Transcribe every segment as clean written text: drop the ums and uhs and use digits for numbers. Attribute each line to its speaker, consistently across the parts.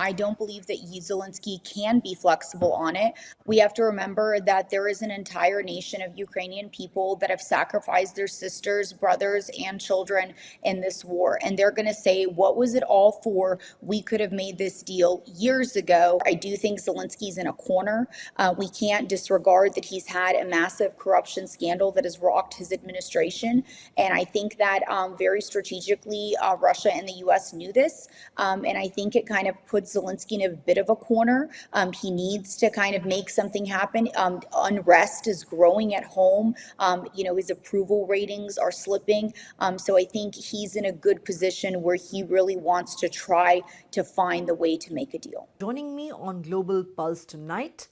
Speaker 1: I don't believe that Zelinsky can be flexible on it. We have to remember that there is an entire nation of Ukrainian people that have sacrificed their sisters, brothers, and children in this war. And they're going to say, what was it all for? We could have made this deal years ago. I do think Zelensky's in a corner. We can't disregard that he's had a massive corruption scandal that has rocked his administration. And I think that very strategically, Russia and the U.S. knew this. And I think it kind of puts Zelensky in a bit of a corner. He needs to kind of make something happen. Unrest is growing at home. His approval ratings are slipping. So I think he's in a good position where he really wants to try to find the way to make a deal.
Speaker 2: Joining me on Global Pulse tonight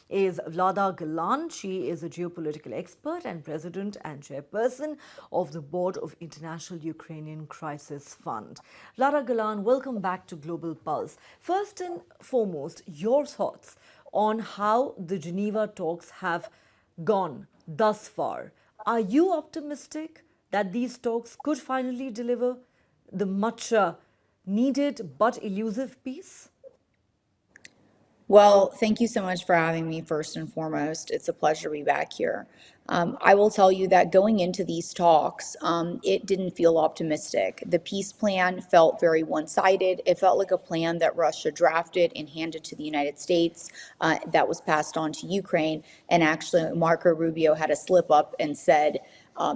Speaker 2: is Vlada Galan. She is a geopolitical expert and president and chairperson of the board of International Ukrainian Crisis Fund. Vlada Galan, welcome back to Global Pulse. First and foremost, your thoughts on how the Geneva talks have gone thus far. Are you optimistic that these talks could finally deliver the much needed but elusive peace?
Speaker 1: Well, thank you so much for having me first and foremost. It's a pleasure to be back here. I will tell you that going into these talks, it didn't feel optimistic. The peace plan felt very one-sided. It felt like a plan that Russia drafted and handed to the United States that was passed on to Ukraine. And actually, Marco Rubio had a slip up and said,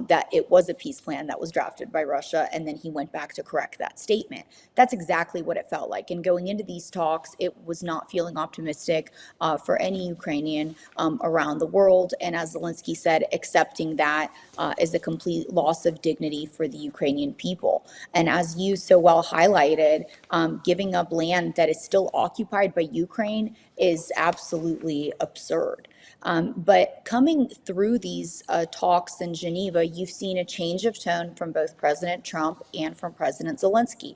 Speaker 1: that it was a peace plan that was drafted by Russia, and then he went back to correct that statement. That's exactly what it felt like. And going into these talks, it was not feeling optimistic for any Ukrainian around the world. And as Zelinsky said, accepting that is a complete loss of dignity for the Ukrainian people. And as you so well highlighted, giving up land that is still occupied by Ukraine is absolutely absurd. But coming through these talks in Geneva, you've seen a change of tone from both President Trump and from President Zelensky.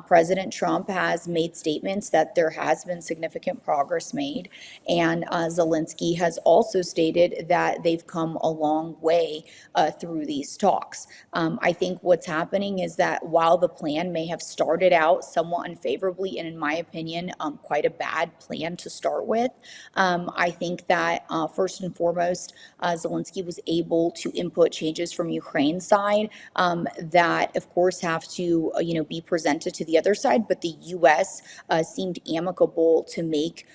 Speaker 1: President Trump has made statements that there has been significant progress made, and Zelensky has also stated that they've come a long way through these talks. I think what's happening is that while the plan may have started out somewhat unfavorably, and in my opinion, quite a bad plan to start with, I think that first and foremost, Zelensky was able to input changes from Ukraine's side that, of course, have to be presented to the other side. But the U.S. Seemed amicable to make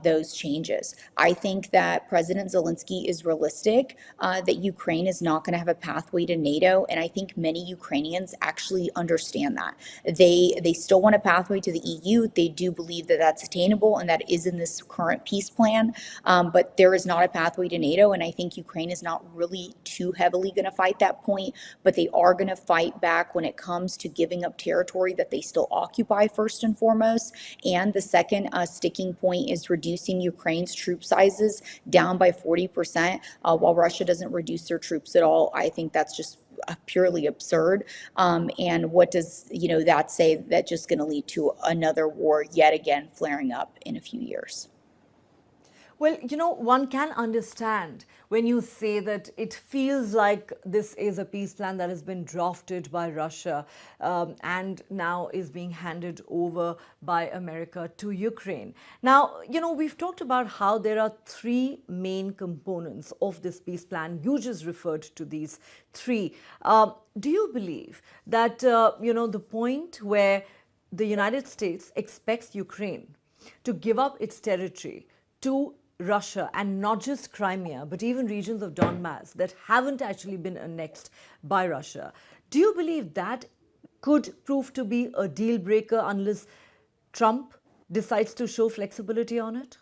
Speaker 1: those changes. I think that President Zelensky is realistic that Ukraine is not going to have a pathway to NATO, and I think many Ukrainians actually understand that. They still want a pathway to the EU. They do believe that that's attainable and that is in this current peace plan, but there is not a pathway to NATO, and I think Ukraine is not really too heavily going to fight that point, but they are going to fight back when it comes to giving up territory that they still occupy first and foremost. And the second sticking point is reducing Ukraine's troop sizes down by 40%, while Russia doesn't reduce their troops at all. I think that's just purely absurd. And what does that say? That's just going to lead to another war yet again flaring up in a few years.
Speaker 2: Well, one can understand when you say that it feels like this is a peace plan that has been drafted by Russia and now is being handed over by America to Ukraine. Now, we've talked about how there are three main components of this peace plan. You just referred to these three. Do you believe that, the point where the United States expects Ukraine to give up its territory to Russia, and not just Crimea, but even regions of Donbass that haven't actually been annexed by Russia, do you believe that could prove to be a deal breaker unless Trump decides to show flexibility on it?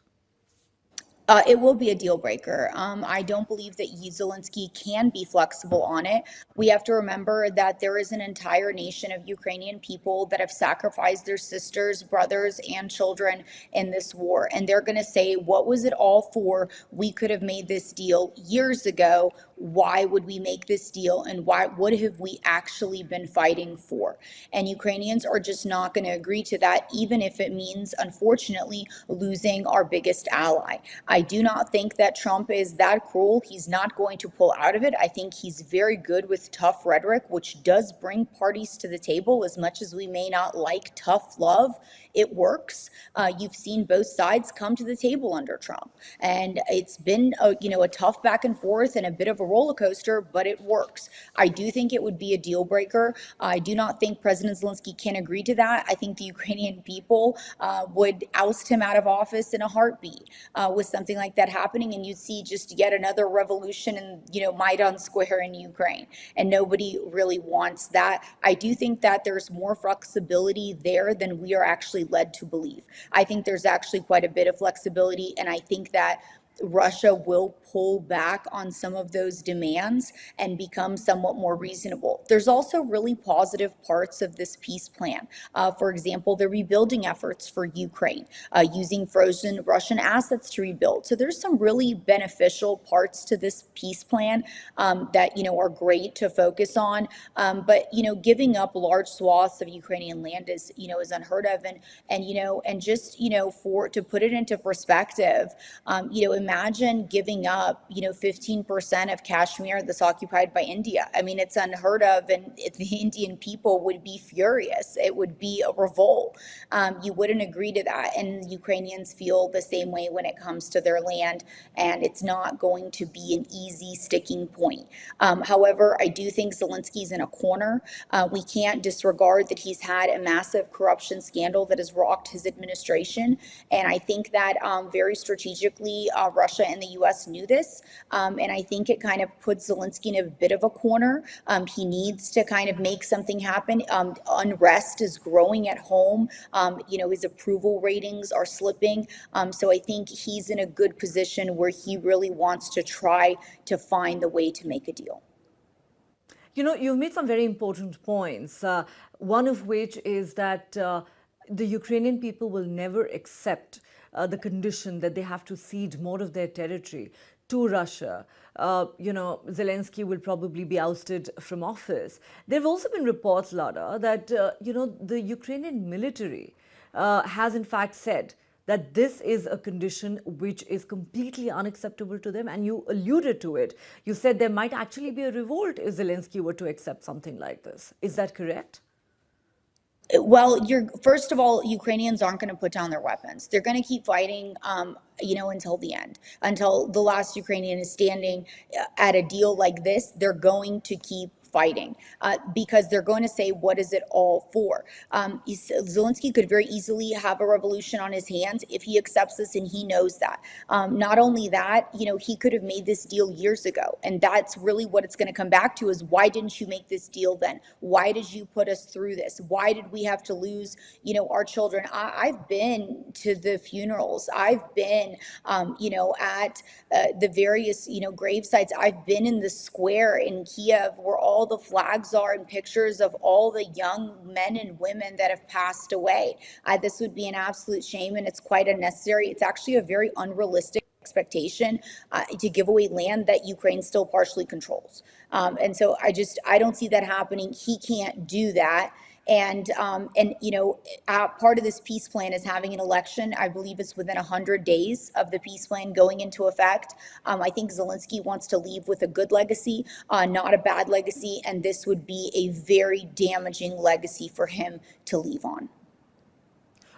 Speaker 1: It will be a deal breaker. I don't believe that Zelinsky can be flexible on it. We have to remember that there is an entire nation of Ukrainian people that have sacrificed their sisters, brothers, and children in this war. And they're going to say, what was it all for? We could have made this deal years ago. Why would we make this deal? And what have we actually been fighting for? And Ukrainians are just not going to agree to that, even if it means, unfortunately, losing our biggest ally. I I do not think that Trump is that cruel. He's not going to pull out of it. I think he's very good with tough rhetoric, which does bring parties to the table. As much as we may not like tough love, it works. You've seen both sides come to the table under Trump, and it's been a tough back and forth and a bit of a roller coaster, but it works. I do think it would be a deal breaker. I do not think President Zelensky can agree to that. I think the Ukrainian people would oust him out of office in a heartbeat with something like that happening, and you'd see just yet another revolution in Maidan Square in Ukraine, and nobody really wants that. I do think that there's more flexibility there than we are actually led to believe. I think there's actually quite a bit of flexibility, and I think that Russia will pull back on some of those demands and become somewhat more reasonable. There's also really positive parts of this peace plan. For example, the rebuilding efforts for Ukraine, using frozen Russian assets to rebuild. So there's some really beneficial parts to this peace plan that are great to focus on. But giving up large swaths of Ukrainian land is unheard of, and just for to put it into perspective, imagine giving up, 15% of Kashmir that's occupied by India. I mean, it's unheard of, and the Indian people would be furious. It would be a revolt. You wouldn't agree to that, and Ukrainians feel the same way when it comes to their land, and it's not going to be an easy sticking point. However, I do think Zelensky's in a corner. We can't disregard that he's had a massive corruption scandal that has rocked his administration, and I think that very strategically, Russia and the U.S. knew this, and I think it kind of puts Zelensky in a bit of a corner. He needs to kind of make something happen. Unrest is growing at home. His approval ratings are slipping. So I think he's in a good position where he really wants to try to find the way to make a deal.
Speaker 2: You've made some very important points, one of which is that the Ukrainian people will never accept the condition that they have to cede more of their territory to Russia. Zelensky will probably be ousted from office. There have also been reports, Lada, that, the Ukrainian military has in fact said that this is a condition which is completely unacceptable to them, and you alluded to it. You said there might actually be a revolt if Zelensky were to accept something like this. Is that correct?
Speaker 1: Well, first of all, Ukrainians aren't going to put down their weapons. They're going to keep fighting, until the end, until the last Ukrainian is standing at a deal like this. They're going to keep fighting because they're going to say, what is it all for? Zelensky could very easily have a revolution on his hands if he accepts this, and he knows that. Not only that, he could have made this deal years ago, and that's really what it's going to come back to is, why didn't you make this deal then? Why did you put us through this? Why did we have to lose, our children? I've been to the funerals. I've been, at the various, grave sites. I've been in the square in Kiev where all the flags are and pictures of all the young men and women that have passed away. This would be an absolute shame, and it's quite unnecessary. It's actually a very unrealistic expectation to give away land that Ukraine still partially controls. And so I don't see that happening. He can't do that. And part of this peace plan is having an election. I believe it's within 100 days of the peace plan going into effect. I think Zelensky wants to leave with a good legacy, not a bad legacy, and this would be a very damaging legacy for him to leave on.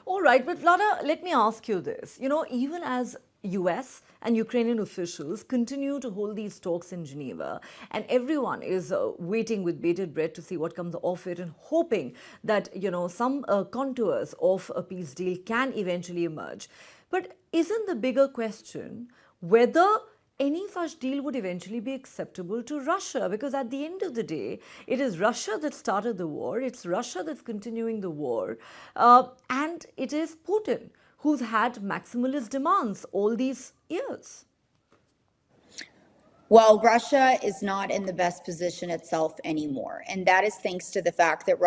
Speaker 2: All right, but Vlada, let me ask you this. Even as US and Ukrainian officials continue to hold these talks in Geneva, and everyone is waiting with bated breath to see what comes off it and hoping that, some contours of a peace deal can eventually emerge. But isn't the bigger question whether any such deal would eventually be acceptable to Russia? Because at the end of the day, it is Russia that started the war, it's Russia that's continuing the war, and it is Putin who's had maximalist demands all these years.
Speaker 1: Well, Russia is not in the best position itself anymore, and that is thanks to the fact that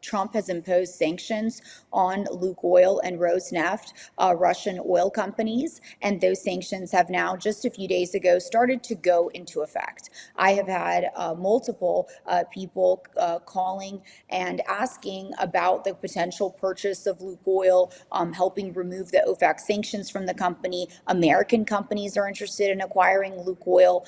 Speaker 1: Trump has imposed sanctions on Lukoil and Rosneft, Russian oil companies, and those sanctions have now, just a few days ago, started to go into effect. I have had multiple people calling and asking about the potential purchase of Lukoil, helping remove the OFAC sanctions from the company. American companies are interested in acquiring Lukoil.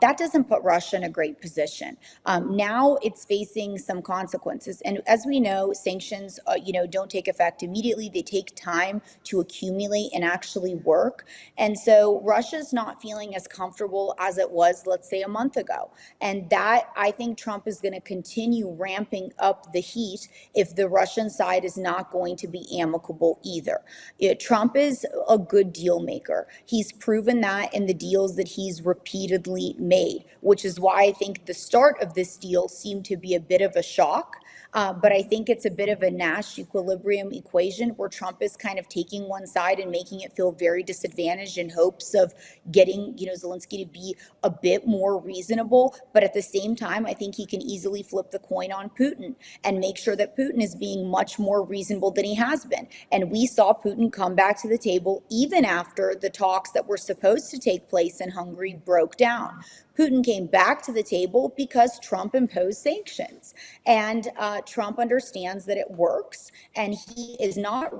Speaker 1: That doesn't put Russia in a great position. Now it's facing some consequences, and as we know, sanctions, don't take effect immediately. They take time to accumulate and actually work, and so Russia's not feeling as comfortable as it was, let's say, a month ago. And that, I think, Trump is going to continue ramping up the heat if the Russian side is not going to be amicable either. Trump is a good deal maker. He's proven that in the deals that he's repeatedly made, which is why I think the start of this deal seemed to be a bit of a shock. But I think it's a bit of a Nash equilibrium equation where Trump is kind of taking one side and making it feel very disadvantaged in hopes of getting, Zelensky to be a bit more reasonable. But at the same time, I think he can easily flip the coin on Putin and make sure that Putin is being much more reasonable than he has been. And we saw Putin come back to the table even after the talks that were supposed to take place in Hungary broke down. Putin came back to the table because Trump imposed sanctions, and Trump understands that it works, and he is not,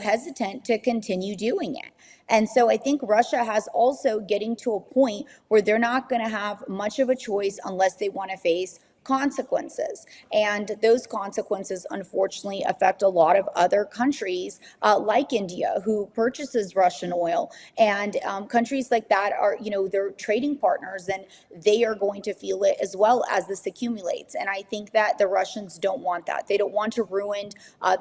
Speaker 1: hesitant to continue doing it. And so I think Russia has also getting to a point where they're not going to have much of a choice unless they want to face consequences. And those consequences, unfortunately, affect a lot of other countries like India, who purchases Russian oil. And countries like that are, they're trading partners, and they are going to feel it as well as this accumulates. And I think that the Russians don't want that. They don't want to ruin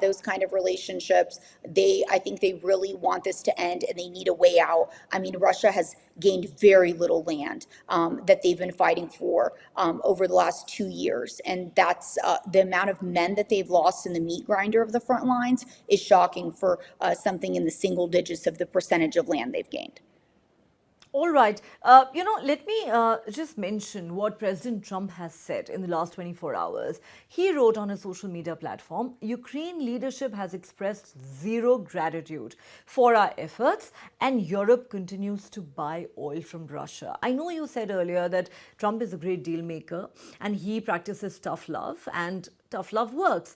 Speaker 1: those kind of relationships. I think they really want this to end, and they need a way out. I mean, Russia has gained very little land that they've been fighting for over the last 2 years. And that's the amount of men that they've lost in the meat grinder of the front lines is shocking for something in the single digits of the percentage of land they've gained.
Speaker 2: All right. Let me just mention what President Trump has said in the last 24 hours. He wrote on his social media platform, Ukraine leadership has expressed zero gratitude for our efforts, and Europe continues to buy oil from Russia. I know you said earlier that Trump is a great deal maker and he practices tough love, and tough love works.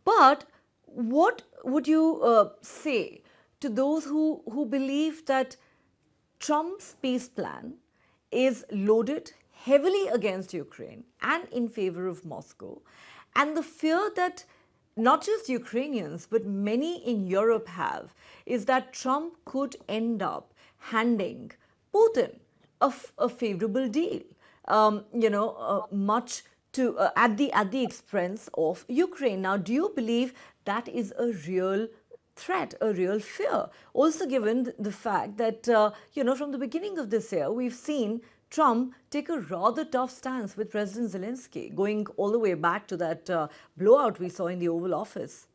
Speaker 2: But what would you say to those who believe that Trump's peace plan is loaded heavily against Ukraine and in favor of Moscow, and the fear that not just Ukrainians but many in Europe have is that Trump could end up handing Putin a favorable deal, much to at the expense of Ukraine. Now, do you believe that is a real threat, a real fear? Also, given the fact that, from the beginning of this year, we've seen Trump take a rather tough stance with President Zelensky, going all the way back to that blowout we saw in the Oval Office.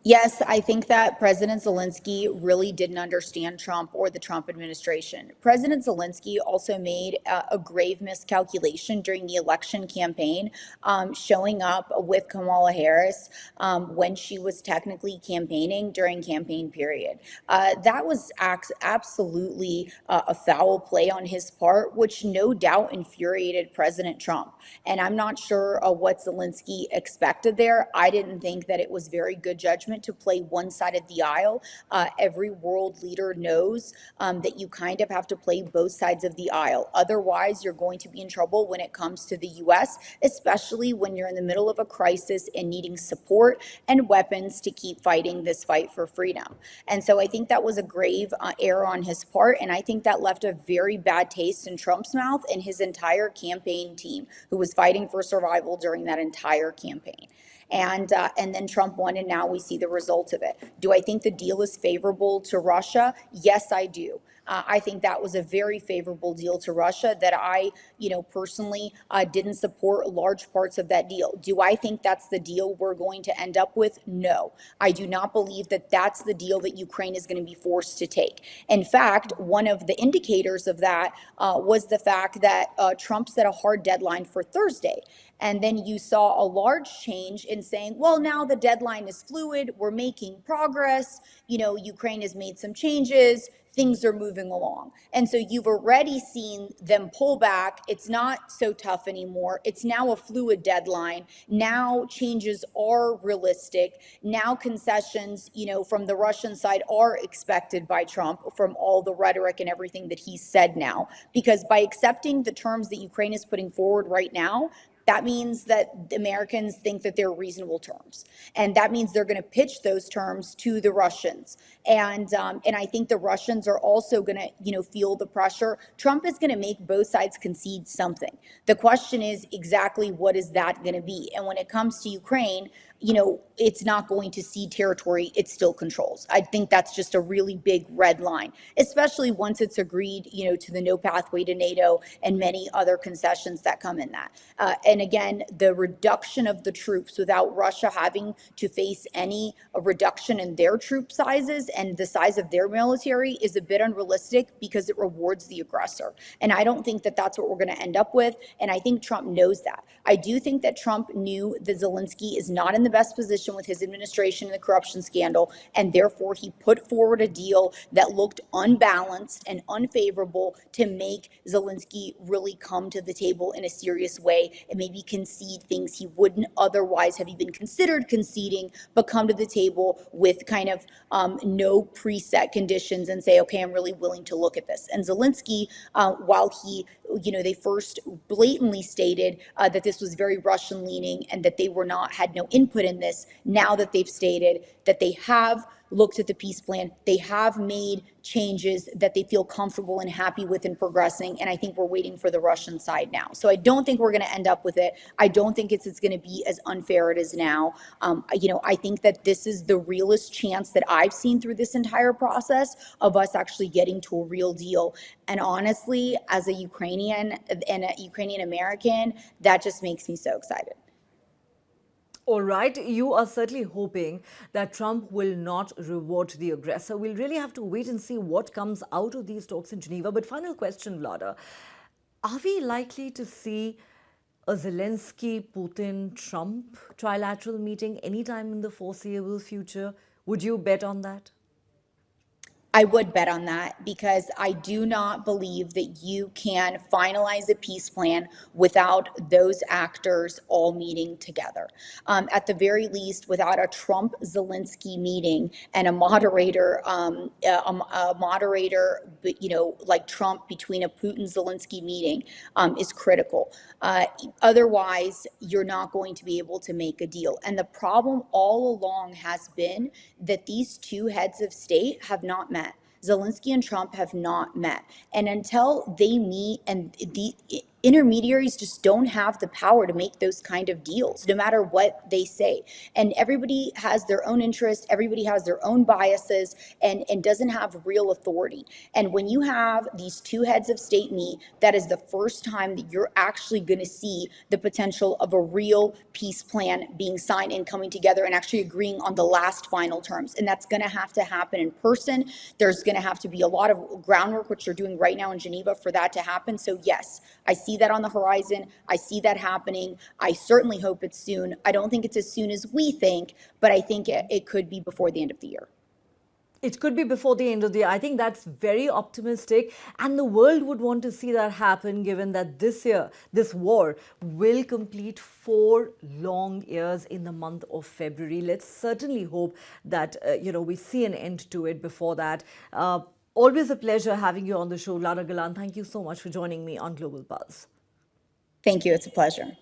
Speaker 1: Yes, I think that President Zelensky really didn't understand Trump or the Trump administration. President Zelensky also made a grave miscalculation during the election campaign, showing up with Kamala Harris when she was technically campaigning during campaign period. That was absolutely a foul play on his part, which no doubt infuriated President Trump. And I'm not sure what Zelensky expected there. I didn't think that it was very good judgment to play one side of the aisle. Every world leader knows that you kind of have to play both sides of the aisle. Otherwise, you're going to be in trouble when it comes to the U.S., especially when you're in the middle of a crisis and needing support and weapons to keep fighting this fight for freedom. And so I think that was a grave error on his part. And I think that left a very bad taste in Trump's mouth and his entire campaign team, who was fighting for survival during that entire campaign. And then Trump won, and now we see the result of it. Do I think the deal is favorable to Russia? Yes, I do. I think that was a very favorable deal to Russia that I, personally didn't support large parts of that deal. Do I think that's the deal we're going to end up with? No, I do not believe that that's the deal that Ukraine is going to be forced to take. In fact, one of the indicators of that was the fact that Trump set a hard deadline for Thursday. And then you saw a large change in saying, well, now the deadline is fluid, we're making progress, Ukraine has made some changes, things are moving along. And so you've already seen them pull back. It's not so tough anymore. It's now a fluid deadline. Now changes are realistic. Now concessions, from the Russian side are expected by Trump from all the rhetoric and everything that he's said now. Because by accepting the terms that Ukraine is putting forward right now, that means that the Americans think that they're reasonable terms, and that means they're going to pitch those terms to the Russians. And I think the Russians are also going to, feel the pressure. Trump is going to make both sides concede something. The question is exactly what is that going to be? And when it comes to Ukraine, it's not going to cede territory it still controls. I think that's just a really big red line, especially once it's agreed, to the no pathway to NATO and many other concessions that come in that. And again, the reduction of the troops without Russia having to face any reduction in their troop sizes and the size of their military is a bit unrealistic because it rewards the aggressor. And I don't think that that's what we're going to end up with. And I think Trump knows that. I do think that Trump knew that Zelensky is not in the best position with his administration in the corruption scandal, and therefore he put forward a deal that looked unbalanced and unfavorable to make Zelinsky really come to the table in a serious way and maybe concede things he wouldn't otherwise have even considered conceding, but come to the table with kind of no preset conditions and say, okay, I'm really willing to look at this. And Zelinsky, while he, they first blatantly stated that this was very Russian leaning and that they had no input in this, now that they've stated that they have looked at the peace plan, they have made changes that they feel comfortable and happy with in progressing, and I think we're waiting for the Russian side now. So I don't think we're going to end up with it. I don't think it's going to be as unfair as it is now. I think that this is the realest chance that I've seen through this entire process of us actually getting to a real deal. And honestly, as a Ukrainian and a Ukrainian-American, that just makes me so excited.
Speaker 2: All right, you are certainly hoping that Trump will not reward the aggressor. We'll really have to wait and see what comes out of these talks in Geneva. But final question, Vlada. Are we likely to see a Zelensky, Putin, Trump trilateral meeting anytime in the foreseeable future? Would you bet on that?
Speaker 1: I would bet on that because I do not believe that you can finalize a peace plan without those actors all meeting together. At the very least, without a Trump-Zelensky meeting and a moderator, like Trump between a Putin-Zelensky meeting is critical. Otherwise, you're not going to be able to make a deal. And the problem all along has been that these two heads of state have not met. Zelinsky and Trump have not met. And until they meet, and the intermediaries just don't have the power to make those kind of deals, no matter what they say. And everybody has their own interests, everybody has their own biases, and doesn't have real authority. And when you have these two heads of state meet, that is the first time that you're actually going to see the potential of a real peace plan being signed and coming together and actually agreeing on the last final terms. And that's going to have to happen in person. There's going to have to be a lot of groundwork, which they're doing right now in Geneva, for that to happen. So yes, I see that on the horizon. I see that happening. I certainly hope it's soon. I don't think it's as soon as we think, but I think it could be before the end of the year.
Speaker 2: It could be before the end of the year. I think that's very optimistic, and the world would want to see that happen, given that this year, this war will complete 4 long years in the month of February. Let's certainly hope that, we see an end to it before that. Always a pleasure having you on the show, Vlada Galan. Thank you so much for joining me on Global Pulse.
Speaker 1: Thank you. It's a pleasure.